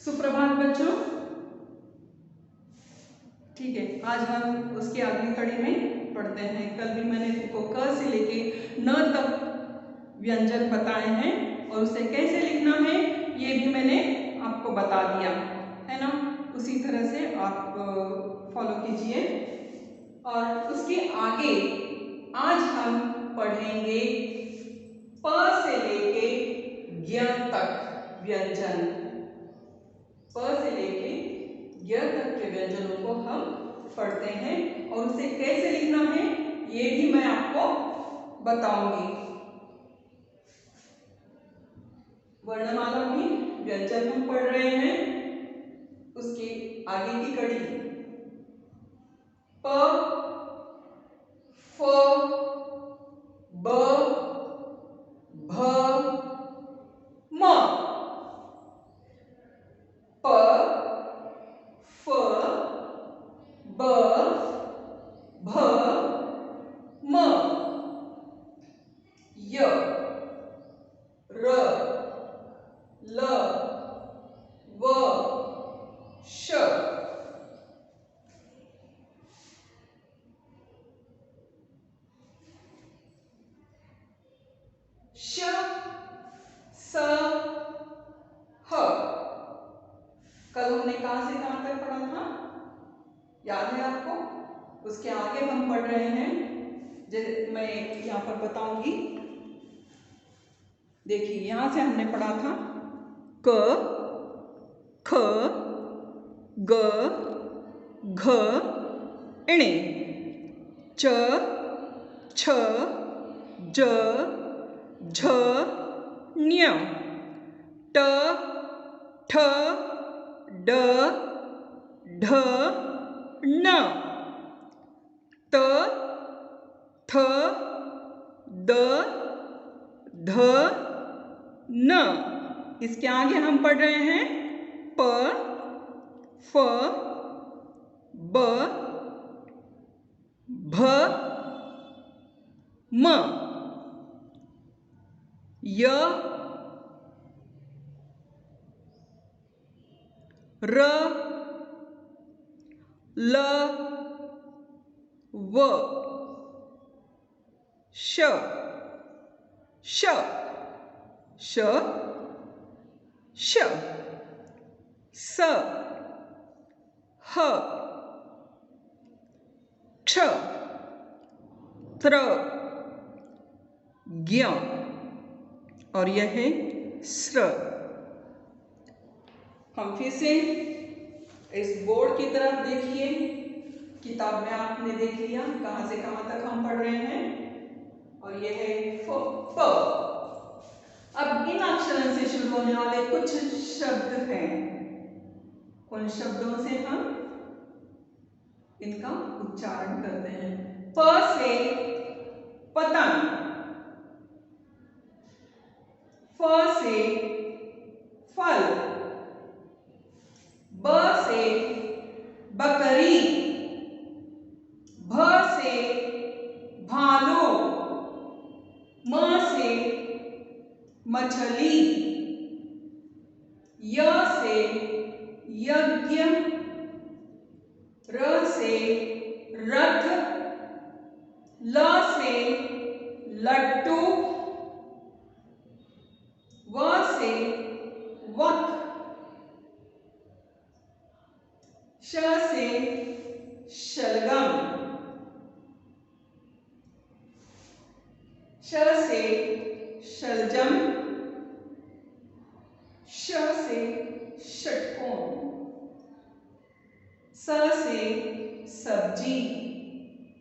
सुप्रभात बच्चों। ठीक है, आज हम उसकी अगली कड़ी में पढ़ते हैं। कल भी मैंने तुमको क से लेके न तक व्यंजन बताए हैं और उसे कैसे लिखना है ये भी मैंने आपको बता दिया है ना। उसी तरह से आप फॉलो कीजिए। और उसके आगे आज हम पढ़ेंगे प से लेके ज्ञ तक व्यंजन। प से लेके ज्ञ तक के व्यंजनों को हम पढ़ते हैं और उसे कैसे लिखना है ये भी मैं आपको बताऊंगी। वर्णमाला में व्यंजन हम पढ़ रहे हैं, उसके आगे की कड़ी प, फ, ब, भ, म। प, फ, ब, भ, म। य, र, ल, व, श। श, स, ह। कल हमने कहां से कहां तक पढ़ा था, याद है आपको? उसके आगे हम पढ़ रहे हैं, जैसे मैं यहां पर बताऊंगी। देखिए, यहां से हमने पढ़ा था क, ख, ग, घ, णे, च, छ, ज, झ, ञ, ट, ठ, ड, ढ, ण, त, थ, द, ध, न। इसके आगे हम पढ़ रहे हैं प, फ, ब, भ, म, य, र, ल, व, श, श, श, श, स, ह, क्ष, त्र, ज्ञ और यह है स्र। हम फिर से इस बोर्ड की तरफ देखिए। किताब में आपने देख लिया कहां से कहां तक हम पढ़ रहे हैं और यह है फ, प। अब इन अक्षरों से शुरू होने वाले कुछ शब्द हैं, उन शब्दों से हम इनका उच्चारण करते हैं। प से पतंग, फ से फल, ब से बकरी, भ से भालू, म से मछली, य से यज्ञ, र से रथ, ल से लट्टू, व से वक, श से शलगम, श से शलजम, श से षटकोण, स से सब्जी,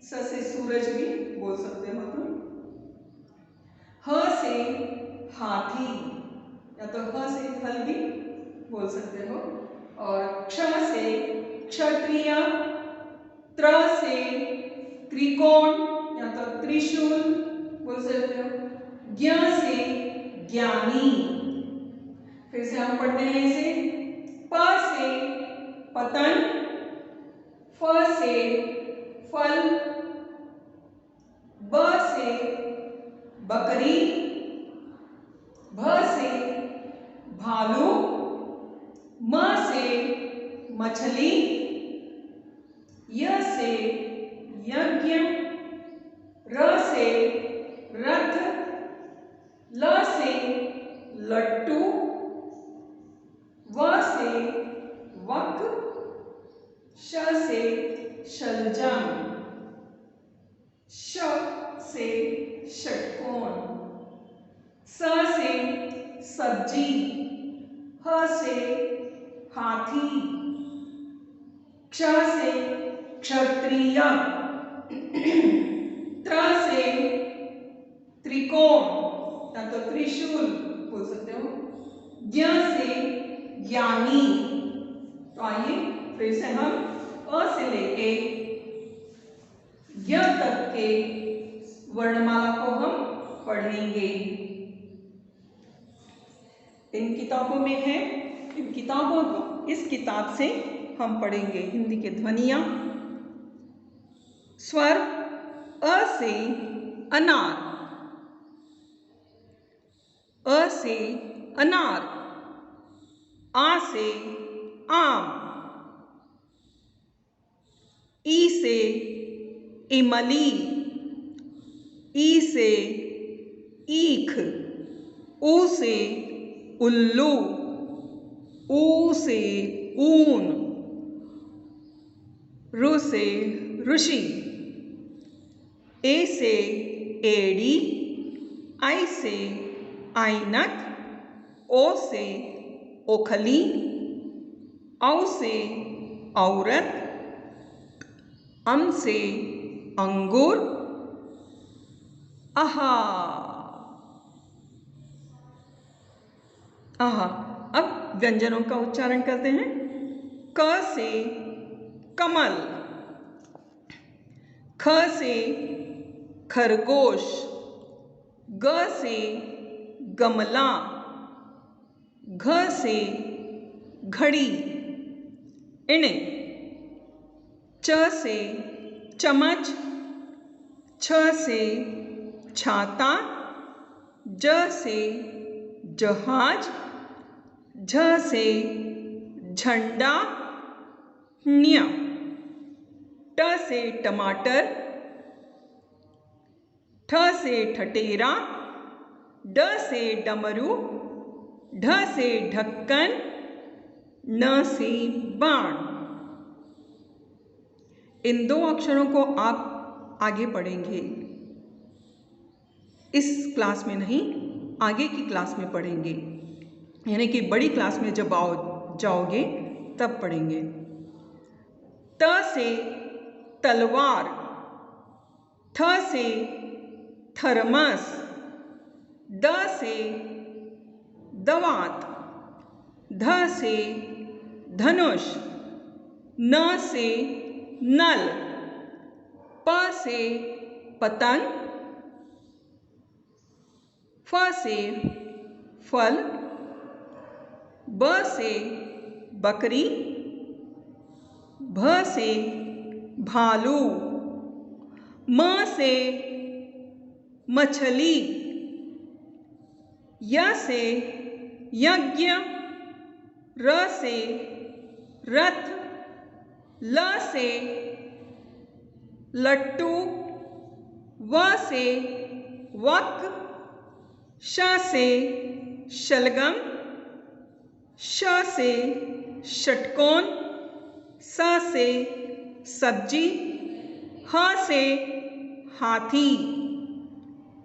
स से सूरज भी बोल सकते हो तुम, ह से हाथी या तो ह से फल भी बोल सकते हो, और क्ष से क्षत्रिय, त्र से त्रिकोण या तो त्रिशूल बोल सकते हो, ज्ञ से ज्ञानी। फिर से हम पढ़ते हैं इसे। प से पतंग, फ से फल, ब से बकरी, भ से भालू, म से मछली, य से यज्ञ, र से रथ, ल से लट्टू, व से वक, श से शलजम, श से षटकोण, स से सब्जी, ह से हाथी, क्ष से क्षत्रिय, त्र से त्रिकोण या तो त्रिशूल बोल सकते हो, ज्ञ से ज्ञानी। तो आइए फिर से हम अ से लेके य तक के वर्णमाला को हम पढ़ेंगे। इन किताबों में है, इन किताबों को इस किताब से हम पढ़ेंगे हिंदी के ध्वनियां। स्वर अ से अनार, अ से अनार, आ से आम, ई से इमली, ई से ईख, ऊ से उल्लू, ऊ से ऊन, ऋ से ऋषि, ए से एड़ी, आई से ऐनक, ओ से ओखली, औ से औरत, अम से अंगूर, आहा। आहा। अब व्यंजनों का उच्चारण करते हैं। क से कमल, ख से खरगोश, ग से गमला, घ से घड़ी, इण, च से चम्मच, छ से छाता, ज से जहाज, झ से झंडा, ण्य, ट से टमाटर, ठ से ठठेरा, ड से डमरू, ढ से ढक्कन, न से बाण। इन दो अक्षरों को आप आगे पढ़ेंगे, इस क्लास में नहीं, आगे की क्लास में पढ़ेंगे, यानी कि बड़ी क्लास में जब जाओगे तब पढ़ेंगे। त से तलवार, थ से थर्मस, द से दवात, ध से धनुष, न से नल, प से पतंग, फ से फल, ब से बकरी, भ से भालू, म से मछली, य से यज्ञ, र से रथ, ल से लट्टू, व से वक, श से शलगम, श से षटकोण, स से सब्जी, ह से हाथी,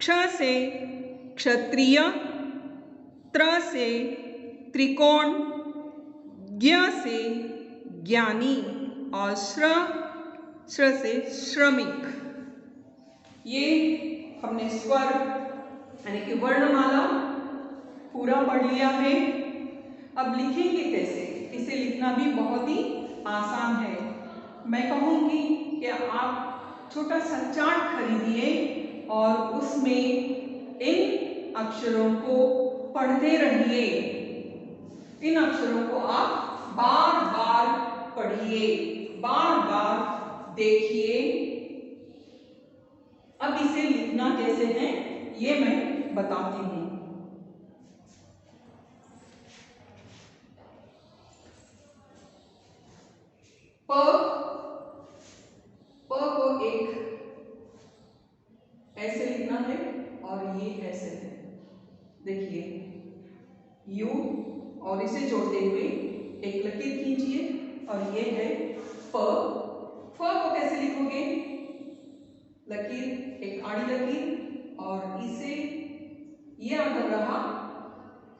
क्ष से क्षत्रिय, त्र से त्रिकोण, ज्ञ से ज्ञानी और श्र से श्रमिक। ये हमने स्वर यानी कि वर्णमाला पूरा पढ़ लिया है। अब लिखेंगे कैसे? इसे लिखना भी बहुत ही आसान है। मैं कहूँगी कि आप छोटा सा चार्ट खरीदिए और उसमें इन अक्षरों को पढ़ते रहिए। इन अक्षरों को आप बार बार पढ़िए, बार बार देखिए। अब इसे लिखना कैसे है ये मैं बताती हूँ। यू और इसे जोड़ते हुए एक लकीर खींचिए और ये है फ। फ को कैसे लिखोगे? लकीर, एक आड़ी लकीर और इसे ये अगर रहा,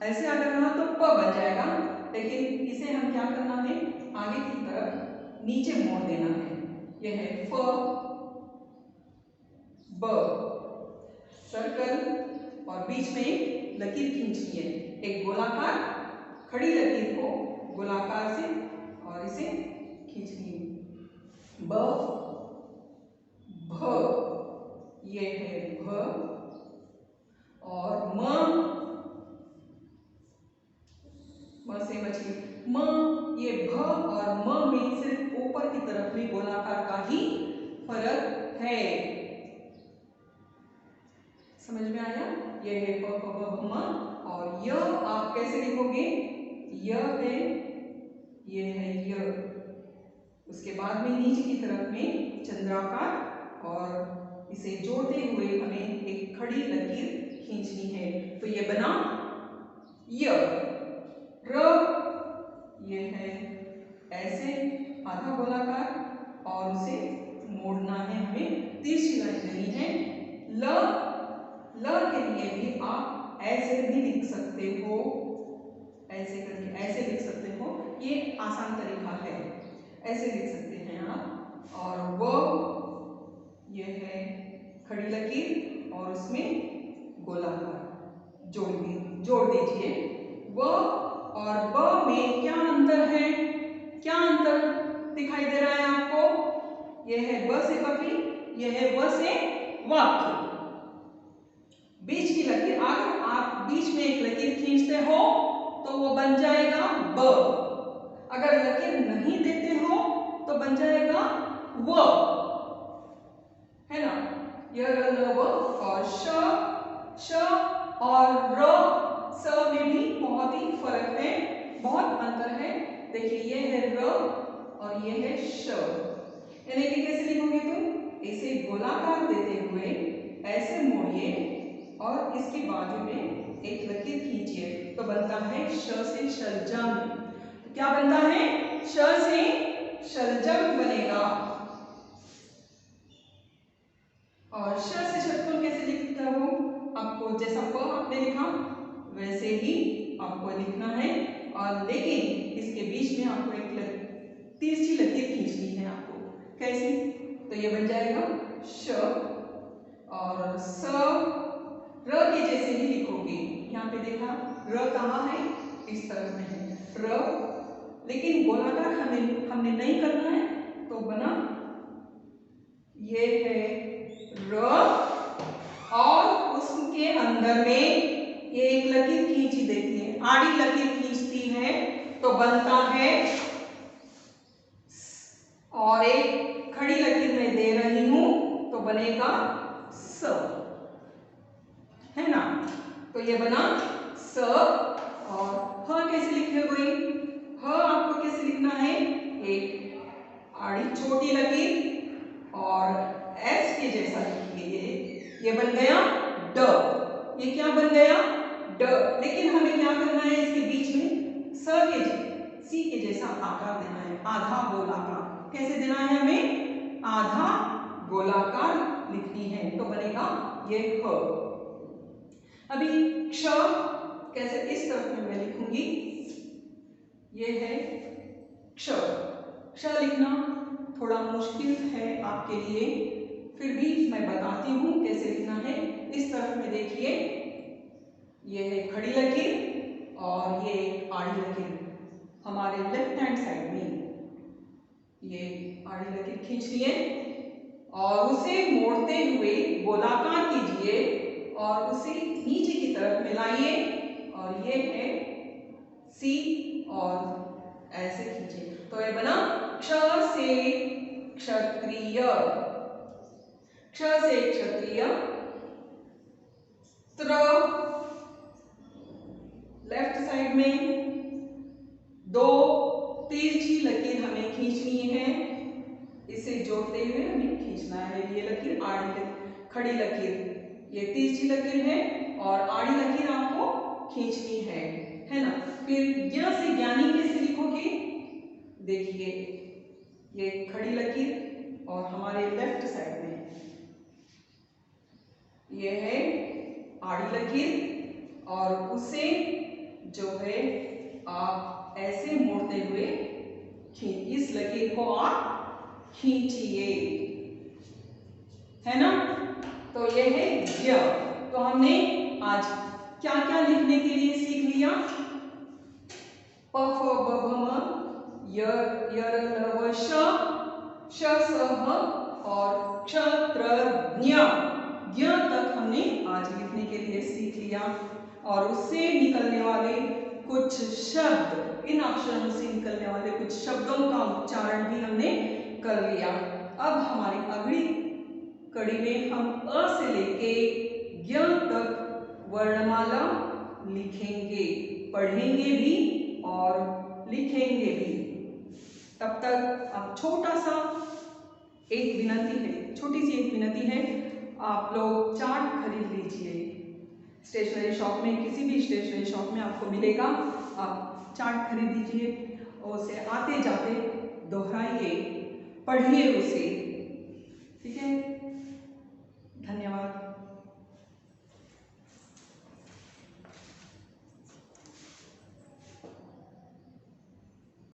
ऐसे अगर रहा तो प बन जाएगा, लेकिन इसे हम क्या करना है, आगे की तरफ नीचे मोड़ देना है। यह है फ ब, सर्कल और बीच में एक लकीर खींचनी है, एक गोलाकार खड़ी लकीर को गोलाकार से और इसे खींचनी है। ब भ, ये है भ और म से मछली म, ये भ और म में सिर्फ ऊपर की तरफ में गोलाकार का ही फर्क है। समझ में आया? ये है प फ ब म और य आप कैसे लिखोगे? य है, ये है य, उसके बाद में नीचे की तरफ में चंद्राकार और इसे जोड़ते हुए हमें एक खड़ी लकीर खींचनी है। तो ये बना य। र, ये है ऐसे आधा गोलाकार और उसे मोड़ना है, हमें तिरछी लाइन देनी है। ल, ल के लिए भी आप ऐसे भी लिख सकते हो, ऐसे करके ऐसे लिख सकते हो, ये आसान तरीका है, ऐसे लिख सकते हैं आप। और व, ये है खड़ी लकीर और उसमें गोलाकार जोड़ दीजिए। व और ब में क्या अंतर है? क्या अंतर दिखाई दे रहा है आपको? यह है ब से बकरी, यह है व से वाक्य। बीच की लकीर, अगर आप बीच में एक लकीर खींचते हो तो वो बन जाएगा ब, अगर लकीर नहीं देते हो तो बन जाएगा व, है ना? यह रहा व। और श और र, स में भी बहुत ही फर्क है, बहुत अंतर है। देखिए ये है र और ये है श, यानी कि कैसे लिखोगे तुम? इसे गोलाकार देते हुए ऐसे मोड़िए और इसके बाजू में एक लकीर खींचिए तो बनता है श से शलजम। तो क्या बनता है? श से शलजम बनेगा। और श से षटकोण कैसे लिखते हो? आपको जैसा प आपने लिखा वैसे ही आपको लिखना है, और लेकिन इसके बीच में आपको एक तिरछी लकीर खींचनी है आपको। कैसी? तो ये बन जाएगा श और स, र के जैसे ही लिखोगे। यहाँ पे देखा र कहाँ है? इस तरफ में है र, लेकिन गोलाकार हमने नहीं करना है, तो बना ये है र और उसके अंदर में ये एक लकीर खींची देती है, आड़ी लकीर खींचती है तो बनता है, और एक खड़ी लकीर मैं दे रही हूं तो बनेगा स, है ना? तो ये बना स। और ह कैसे लिखोगे? ह आपको कैसे लिखना है? एक आड़ी छोटी लकीर और एस के जैसा लिखिए, ये बन गया ड। ये क्या बन गया? ड। लेकिन हमें क्या करना है? इसके बीच में सी के जैसा आकार देना है, आधा गोलाकार। कैसे देना है हमें? आधा गोलाकार लिखनी है तो बनेगा ये ह। अभी क्ष कैसे? इस तरफ में मैं लिखूंगी, ये है क्ष। क्ष लिखना थोड़ा मुश्किल है आपके लिए, फिर भी मैं बताती हूं कैसे लिखना है। इस तरफ में देखिए, ये है खड़ी लकीर और ये आड़ी लकीर, हमारे लेफ्ट हैंड साइड में ये आड़ी लकीर खींच लिए और उसे मोड़ते हुए गोलाकार कीजिए और उसे नीचे की तरफ मिलाइए, और ये है सी और ऐसे खींचिए तो ये बना क्ष से क्षत्रिय, क्ष से क्षत्रिय। त्र, लेफ्ट साइड में दो तिरछी लकीर हमें खींचनी है, इसे जोड़ते हुए हमें खींचना है। ये लकीर आड़ी खड़ी लकीर, ये तिरछी लकीर है और आड़ी लकीर आपको खींचनी है ना? फिर ज्ञ से ज्ञानी कैसे लिखोगे? देखिए ये खड़ी लकीर और हमारे लेफ्ट साइड में ये है आड़ी लकीर और उसे जो है आप ऐसे मोड़ते हुए इस लकीर को आप खींचिए, है ना। तो ये है ज्ञ। तो हमने आज क्या क्या लिखने के लिए सीख लिया? प फ ब भ म य र ल व श स ह और क्ष त्र ज्ञ ज्ञ तक हमने आज लिखने के लिए सीख लिया और उससे निकलने वाले कुछ शब्द, इन अक्षरों से निकलने वाले कुछ शब्दों का उच्चारण भी हमने कर लिया। अब हमारी अगली कड़ी में हम अ से लेके ज्ञ तक वर्णमाला लिखेंगे, पढ़ेंगे भी और लिखेंगे भी। तब तक आप छोटा सा एक विनती है, छोटी सी एक विनती है, आप लोग चार्ट खरीद लीजिए। स्टेशनरी शॉप में, किसी भी स्टेशनरी शॉप में आपको मिलेगा। आप चार्ट खरीद लीजिए और उसे आते जाते दोहराइए, पढ़िए उसे।